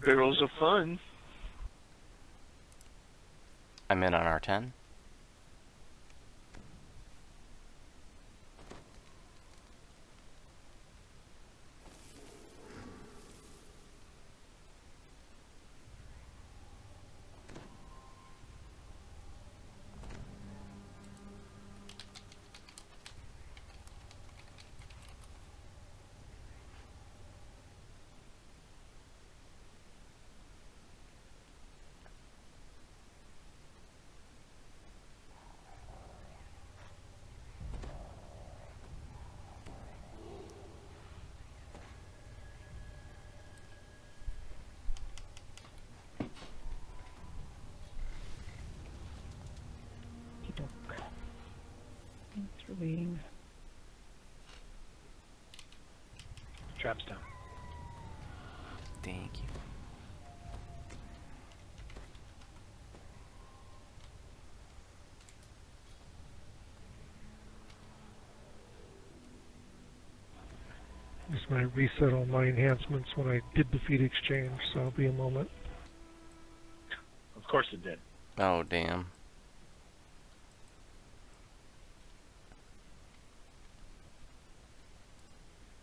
barrels of fun. I'm in on R10. Thanks for waiting. Traps down. Thank you. This might reset all my enhancements when I did the feed exchange, so I'll be a moment. Of course it did. Oh, damn.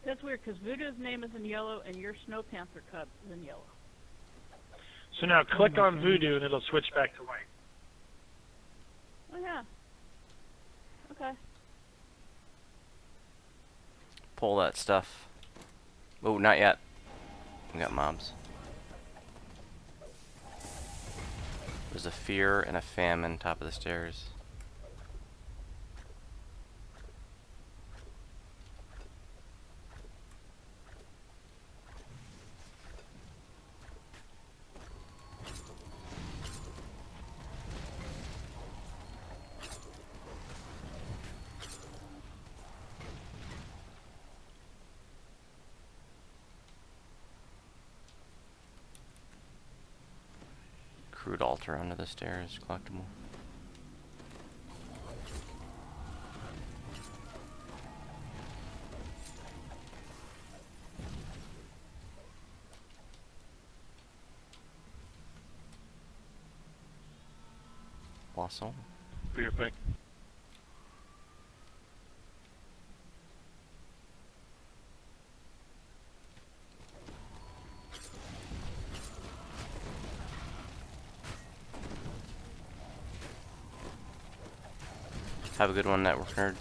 That's weird, because Voodoo's name is in yellow and your Snow Panther cup is in yellow. So now click on Voodoo and it'll switch back to white. Oh, yeah. Okay. Pull that stuff. Oh, not yet. We got mobs. There's a fear and a famine top of the stairs. Crude altar under the stairs, collectible. Poisson. Be right back. Have a good one, network nerd.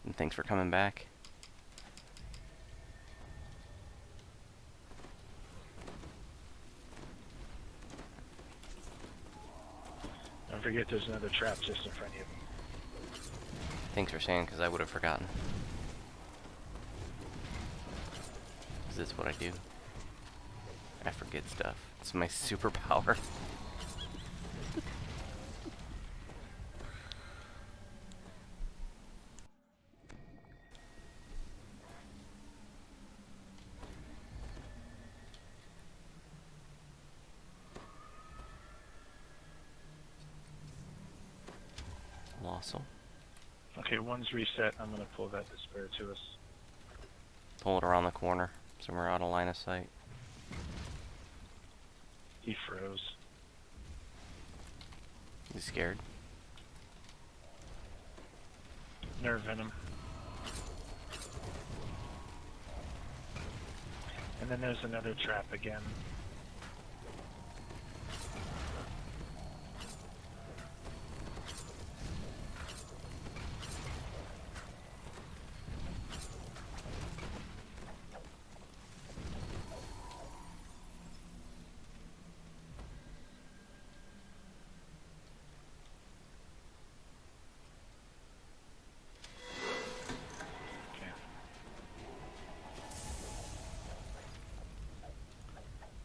And thanks for coming back. Don't forget there's another trap just in front of you. Thanks for saying, because I would have forgotten. Is this what I do? I forget stuff. It's my superpower. Colossal. Okay, one's reset. I'm going to pull that despair to us. Pull it around the corner, so we're out of line of sight. He froze. You scared? Nerve venom. And then there's another trap again.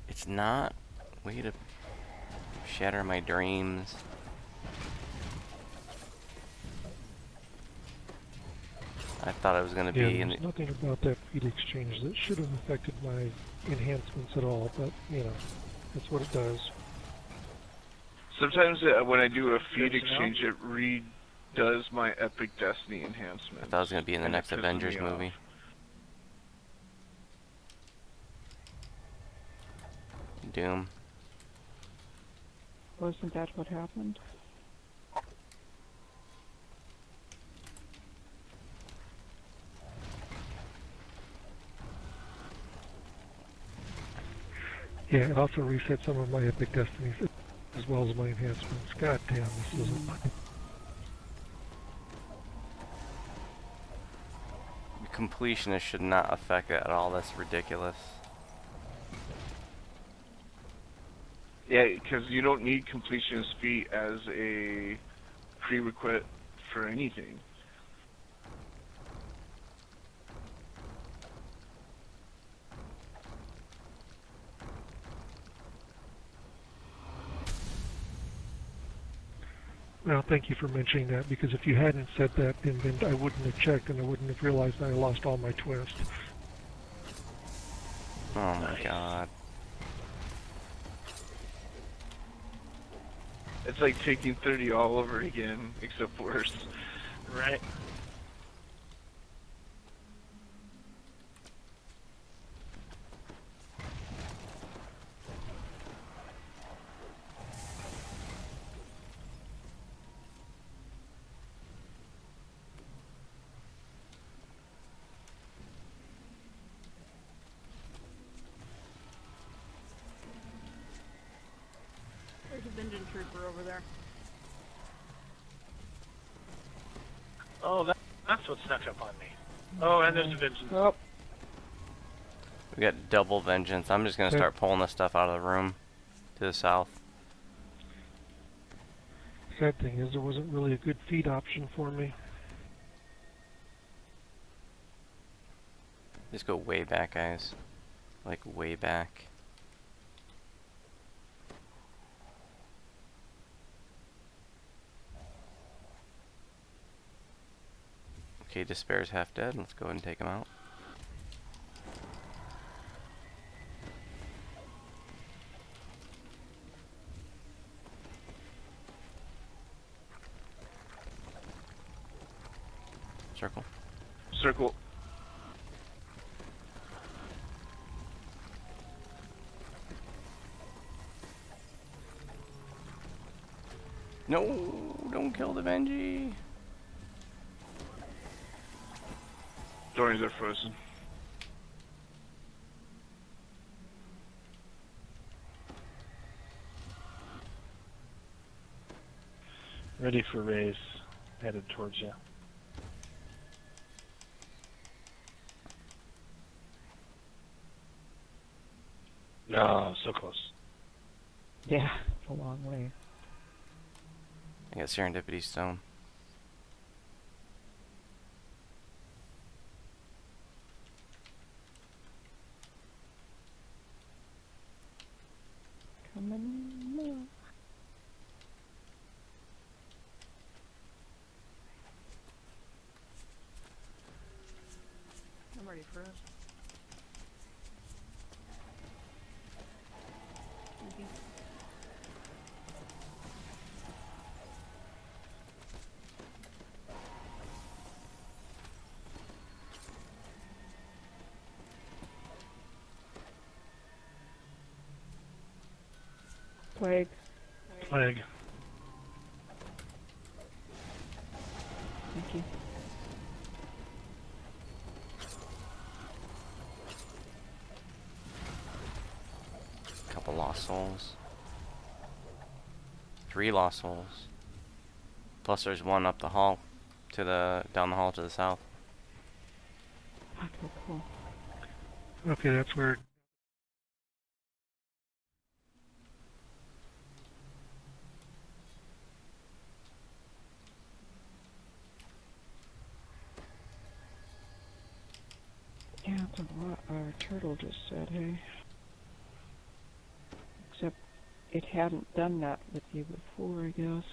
It's not. Way to shatter my dreams. I thought I was gonna Yeah, be in. there's nothing about that feed exchange that should have affected my enhancements at all, but, you know, that's what it does. Sometimes when I do a feed Good to know. exchange, it does my Epic Destiny enhancement. I thought it was gonna be in the and it next pisses Avengers me off. movie. Doom. Wasn't that what happened? Yeah, it also reset some of my Epic Destinies as well as my enhancements. God damn, this isn't mine. The completionist should not affect it at all. That's ridiculous. Yeah, because you don't need completionist feat as a prerequisite for anything. Well, thank you for mentioning that, because if you hadn't said that, then I wouldn't have checked and I wouldn't have realized I lost all my twists. Oh my god. It's like taking 30 all over again, except worse. Right. There's a Vengeance Trooper over there. Oh, that's what snuck up on me. Oh, and there's a Vengeance. Oh, We got double vengeance. I'm just gonna Okay. start pulling this stuff out of the room to the south. Sad thing is, there wasn't really a good feed option for me. Just go way back, guys. Like way back. Okay, Despair's half dead. Let's go ahead and take him out. Circle. Circle. No, don't kill the Benji. Doors are frozen. Ready for raise. Headed towards you. No, so close. yeah, it's a long way. I got Serendipity Stone. Coming now. I'm ready for it. Easy. Plague. Plague. Thank you. Couple lost souls. 3 lost souls. Plus there's one up the hall to the down the hall to the south. Okay, cool. Okay, that's weird. Yeah, it's what our turtle just said, hey. Except it hadn't done that with you before, I guess.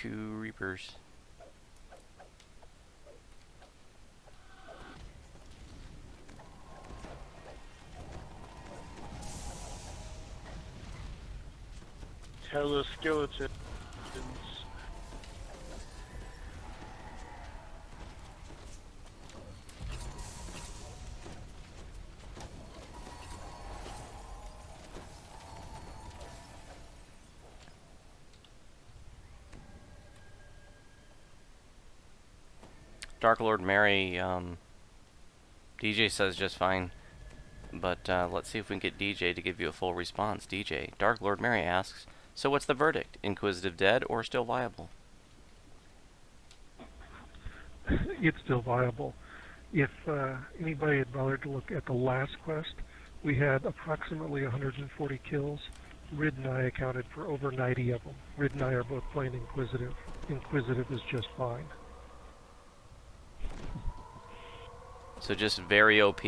2 Reapers. Hello, skeletons. Dark Lord Mary, DJ says just fine. But let's see if we can get DJ to give you a full response. DJ, Dark Lord Mary asks, so what's the verdict? Inquisitive dead or still viable? It's still viable. If anybody had bothered to look at the last quest, we had approximately 140 kills. Rid and I accounted for over 90 of them. Rid and I are both playing Inquisitive. Inquisitive is just fine. So just very OP,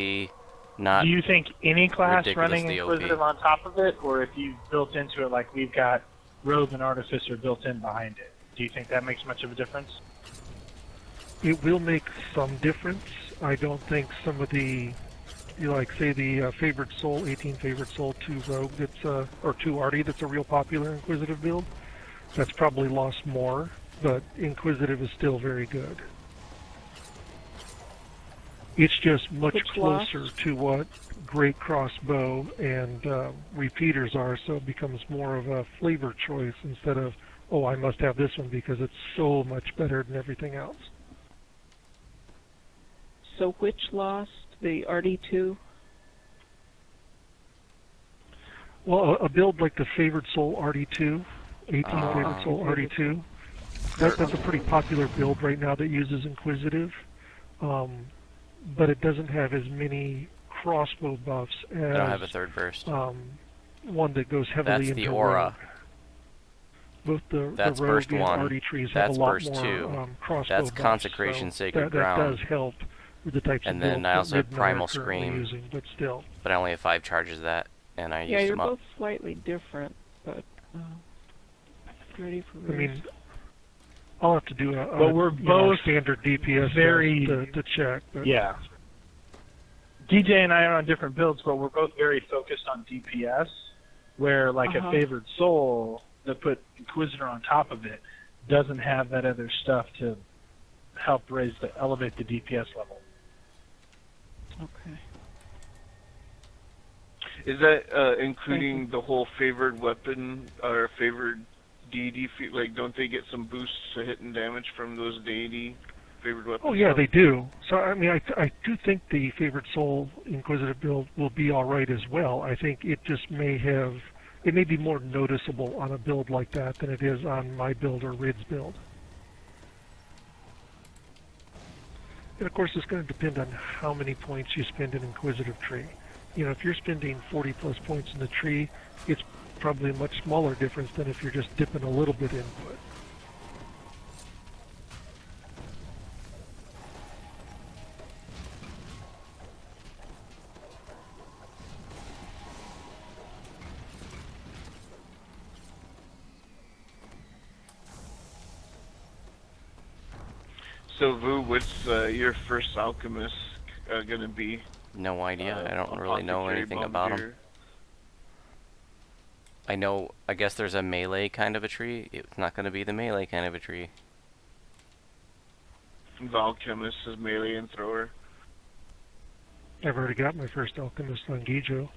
not Do you think any class running ridiculously OP. Inquisitive on top of it, or if you built into it like we've got Rogue and Artificer built in behind it, do you think that makes much of a difference? It will make some difference. I don't think some of the, like say the Favored Soul, 18 Favored Soul 2 Rogue that's, or 2 Arty that's a real popular Inquisitive build, that's probably lost more, but Inquisitive is still very good. It's just much Which closer lost? to what Great Crossbow and Repeaters are, so it becomes more of a flavor choice instead of, oh, I must have this one because it's so much better than everything else. So which lost? The RD2? Well, a build like the Favored Soul RD2, 18 Favored Soul RD2, that's a pretty popular build right now that uses Inquisitive. But it doesn't have as many crossbow buffs as I don't have a third burst. one that goes heavily That's into the aura. Rogue. Both the That's Rogue burst and 1. RD trees have That's a lot burst more 2. crossbow That's buffs, Consecration so Sacred that Ground. does help with the types And of then builds I that also have Mid and I are Primal currently Scream. using, but still. But I only have 5 charges of that, and I Yeah, used you're them up. both slightly different, but ready for I race. mean, I'll have to do a But we're both standard DPS very- to check. But Yeah. DJ and I are on different builds, but we're both very focused on DPS, where like a Favored Soul that put Inquisitor on top of it doesn't have that other stuff to help elevate the DPS level. Okay. Is that including the whole favored weapon or favored deity? Like, don't they get some boosts to hit and damage from those deity favored weapons? Oh yeah, they do. So I mean, I do think the Favored Soul Inquisitive build will be all right as well. I think it just may be more noticeable on a build like that than it is on my build or Rid's build. And of course, it's going to depend on how many points you spend in Inquisitive tree. You know, if you're spending 40 plus points in the tree, it's probably a much smaller difference than if you're just dipping a little bit input. So, Vu, what's your first Alchemist gonna be? No idea. I don't really know Apothecary, anything about them. Bombardier? I guess there's a melee kind of a tree. It's not going to be the melee kind of a tree. The Alchemist is melee and thrower. I've already got my first Alchemist on Gijo.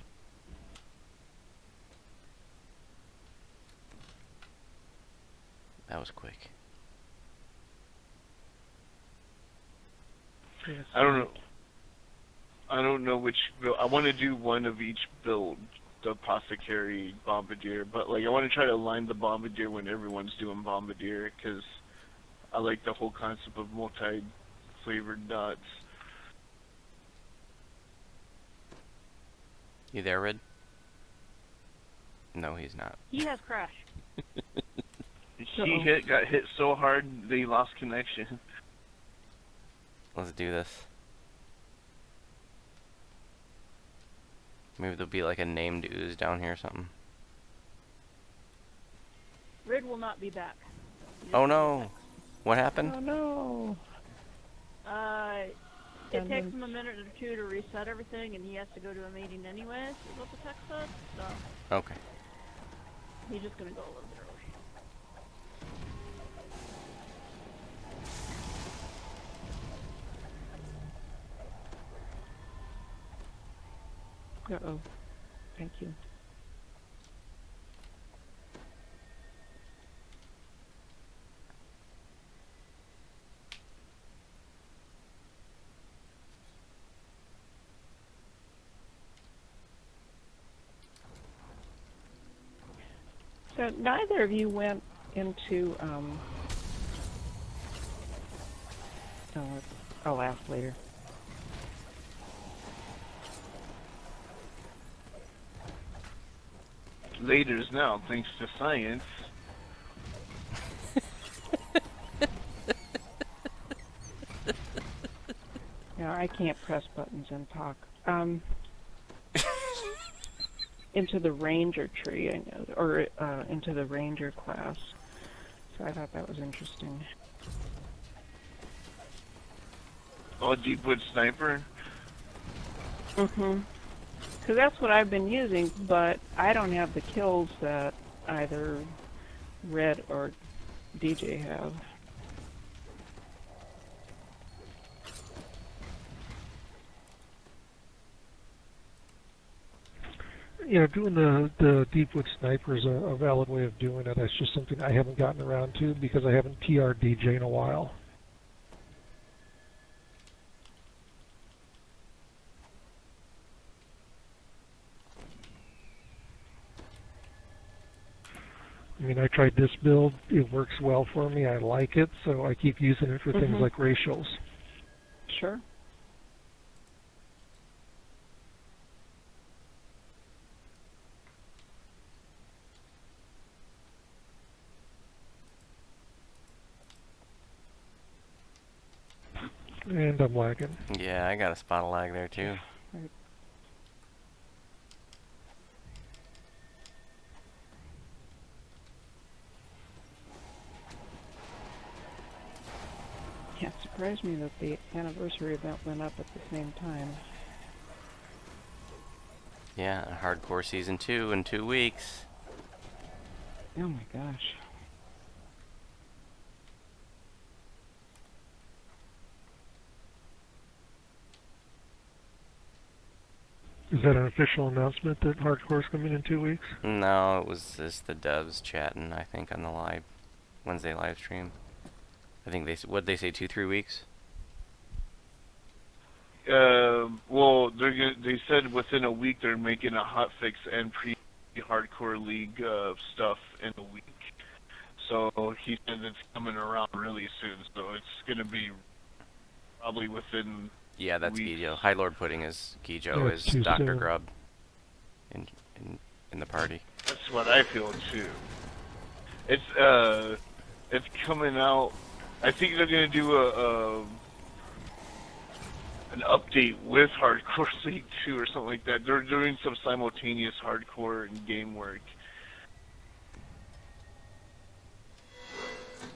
That was quick. I don't know which build. I want to do one of each build, the Apothecary, Bombardier, but like I want to try to align the Bombardier when everyone's doing Bombardier, because I like the whole concept of multi-flavored dots. You there, Red? No, he's not. He has crash. He got hit so hard that he lost connection. Let's do this. Maybe there'll be like a named ooze down here or something. Rid will not be back. just Oh get a no. text. What happened? Oh no. It takes Attendance. him a minute or two to reset everything, and he has to go to a meeting anyways, is what the text said, so Okay. he's just gonna go a little bit early. Uh-oh. Thank you. So neither of you went into, I'll ask later. Later's now, thanks to science. No, I can't press buttons and talk. Into the ranger tree, I know, or into the ranger class. So I thought that was interesting. Oh, Deepwood Sniper? Mm-hmm. Because that's what I've been using, but I don't have the kills that either Red or DJ have. You know, doing the Deepwood Sniper is a valid way of doing it. That's just something I haven't gotten around to because I haven't TR'd DJ in a while. I mean, I tried this build. It works well for me. I like it, so I keep using it for things like racials. Sure. And I'm lagging. Yeah, I got a spot of lag there too. Right. Yeah, it surprised me that the anniversary event went up at the same time. Yeah, hardcore season 2 in 2 weeks. Oh my gosh. Is that an official announcement that Hardcore's coming in 2 weeks? No, it was just the devs chatting, I think, on the Wednesday live stream. I think what'd they say, 2-3 weeks? Well, they said within a week they're making a hotfix and pre-hardcore league stuff in a week. So he said it's coming around really soon. So it's gonna be probably within. Yeah, that's weeks. Gijo. High Lord Pudding is Gijo, Yeah, is it's too Dr. soon. Grub in the party. That's what I feel too. It's coming out. I think they're gonna do an update with Hardcore League 2 or something like that. They're doing some simultaneous hardcore and game work.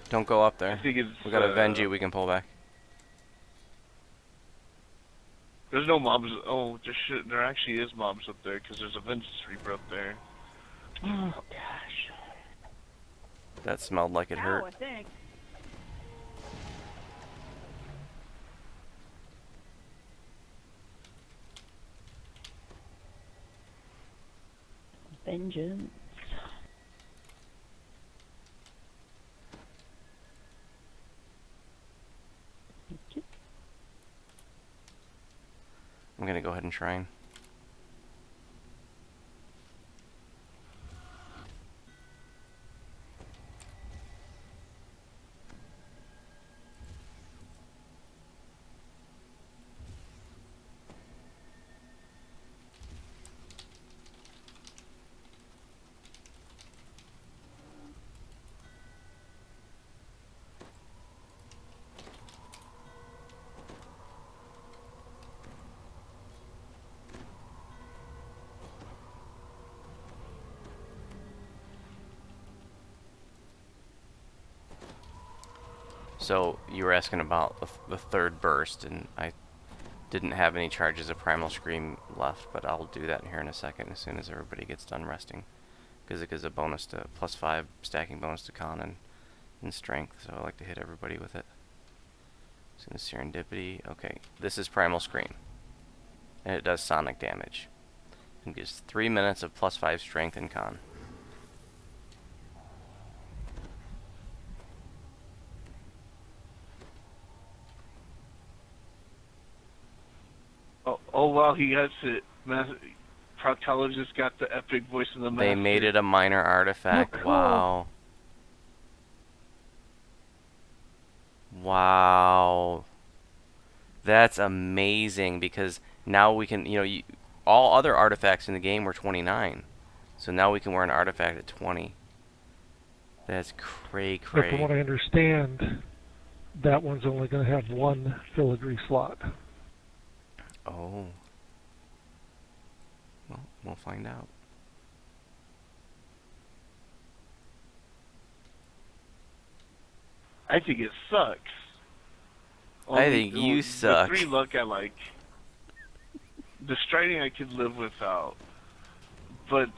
Don't go up I there. think it's. We gotta avenge you, we can pull back. There's no mobs. Oh, there actually is mobs up there because there's a Vengeance Reaper up there. Oh gosh. That smelled like it Ow, hurt. I think. Vengeance. Thank you. I'm gonna go ahead and shrine. So you were asking about the third burst, and I didn't have any charges of Primal Scream left, but I'll do that here in a second as soon as everybody gets done resting, because it gives a bonus to +5 stacking bonus to con and strength. So I like to hit everybody with it. As soon as serendipity. Okay, this is Primal Scream, and it does sonic damage. It gives 3 minutes of +5 strength and con. Oh wow, he has it. Proctologist got the epic voice of the master. They made it a minor artifact. Oh, cool. Wow. Wow. That's amazing, because now we can, all other artifacts in the game were 29. So now we can wear an artifact at 20. That's cray. But from what I understand, that one's only going to have one filigree slot. Oh. Well, we'll find out. I think it sucks. I think you suck. The 3 luck I like. The striding I could live without. But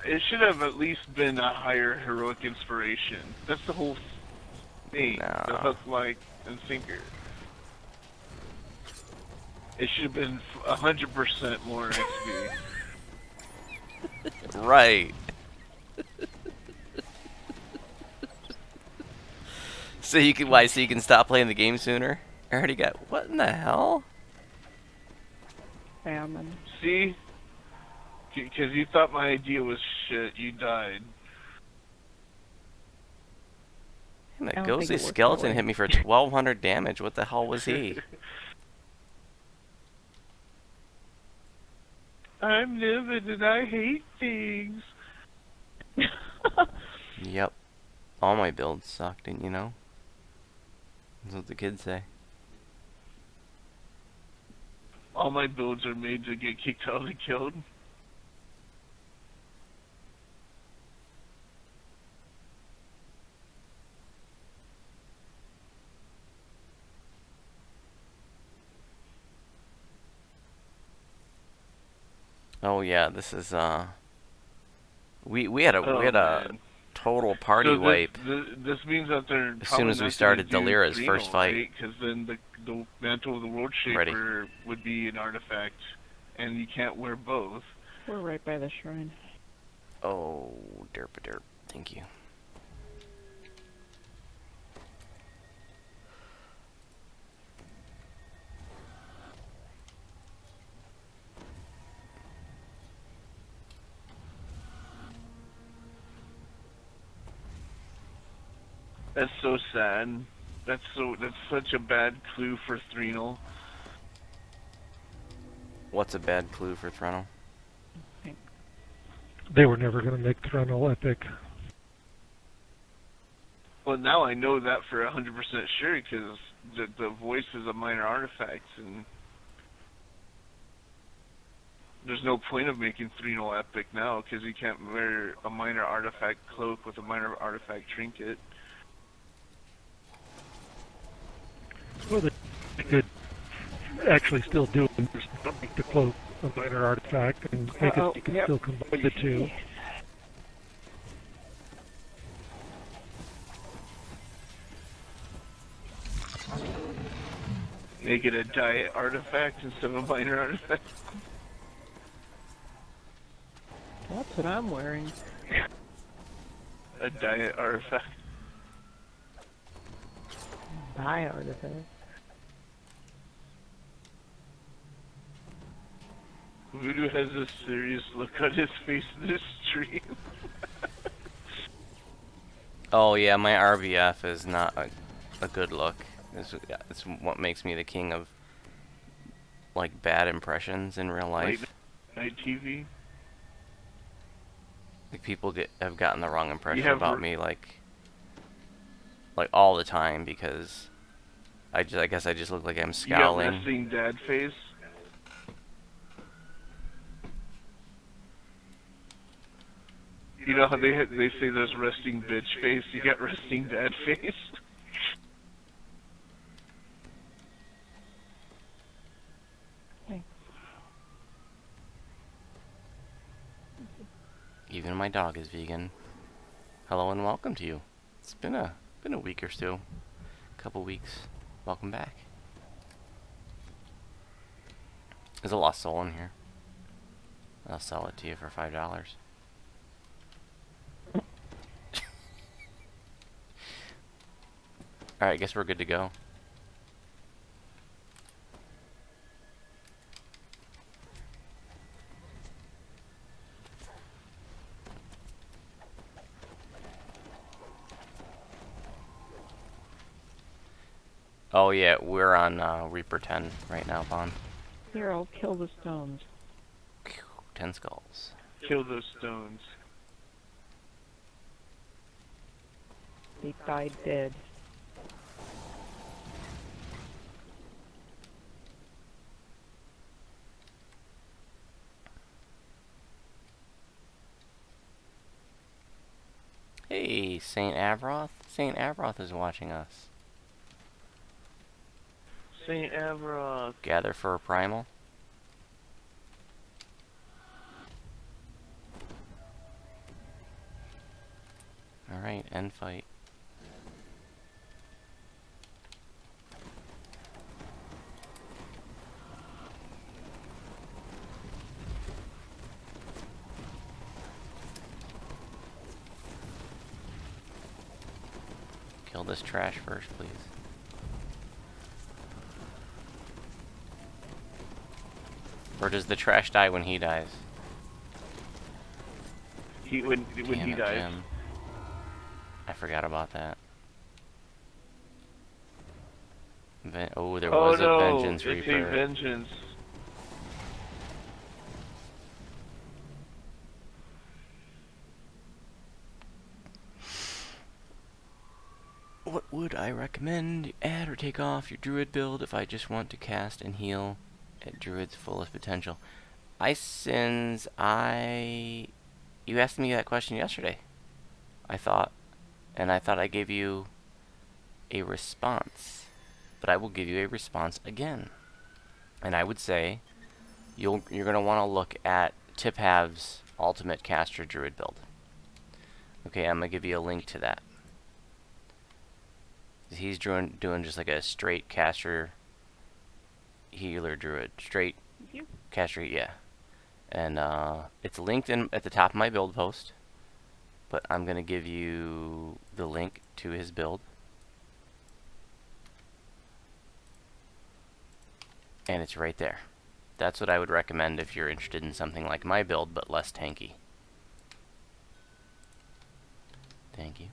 it should have at least been a higher heroic inspiration. That's the whole thing. No. The hook, line, and sinker. It should have been 100% more XP. Right. So you can stop playing the game sooner? I already got, what in the hell? Famine. See? Because you thought my idea was shit, you died. And I that don't think ghostly it worked that skeleton way. hit me for 1,200 damage. What the hell was he? I'm livid and I hate things. Yep. All my builds suck, didn't you know? That's what the kids say. All my builds are made to get kicked out and killed. Oh yeah, this is we had a man. total party So wipe. This means that they're As soon as we started Delera's first fight. Because then the mantle of the world shaper would be an artifact, and you can't wear both. We're right by the shrine. Oh, derp. Thank you. That's so sad. That's such a bad clue for Thrall. What's a bad clue for Thrall? They were never going to make Thrall epic. Well, now I know that for 100% sure, because the voice is a minor artifact, and there's no point of making Thrall epic now, because you can't wear a minor artifact cloak with a minor artifact trinket. Well, they could actually still do it, and just don't make the cloak a minor artifact, and make it, you can still combine the two. Make it a diet artifact instead of a minor artifact. That's what I'm wearing. A diet artifact. Buy artifact. Voodoo has a serious look on his face in this stream. Oh yeah, my RVF is not a good look. It's what makes me the king of like bad impressions in real life. Night TV. Like people have gotten the wrong impression have about me like all the time, because I guess I just look like I'm You got scowling. resting dad face. You know how they say there's resting bitch face? You got resting dad face. Even my dog is vegan. Hello and welcome to you. It's been a week or so. Couple weeks. Welcome back. There's a lost soul in here. I'll sell it to you for $5. Alright, I guess we're good to go. Oh yeah, we're on Reaper 10 right now, Bond. Here, I'll kill the stones. 10 skulls. Kill those stones. They died dead. Hey, Saint Avroth. Saint Avroth is watching us. Saint Avroth. Gather for a primal. Alright, end fight. Kill this trash first, please. Or does the trash die when he dies? When Damn he it, dies. Jim. I forgot about that. Oh, there was a Vengeance it's Reaper. a vengeance. What would I recommend? You add or take off your druid build if I just want to cast and heal at druid's fullest potential. You asked me that question yesterday, I thought, and I thought I gave you a response, but I will give you a response again. And I would say you're going to want to look at Tiphav's ultimate caster druid build. Okay, I'm going to give you a link to that. He's doing just like a straight caster healer druid. Straight caster, yeah. And it's linked in at the top of my build post. But I'm going to give you the link to his build. And it's right there. That's what I would recommend if you're interested in something like my build, but less tanky. Thank you.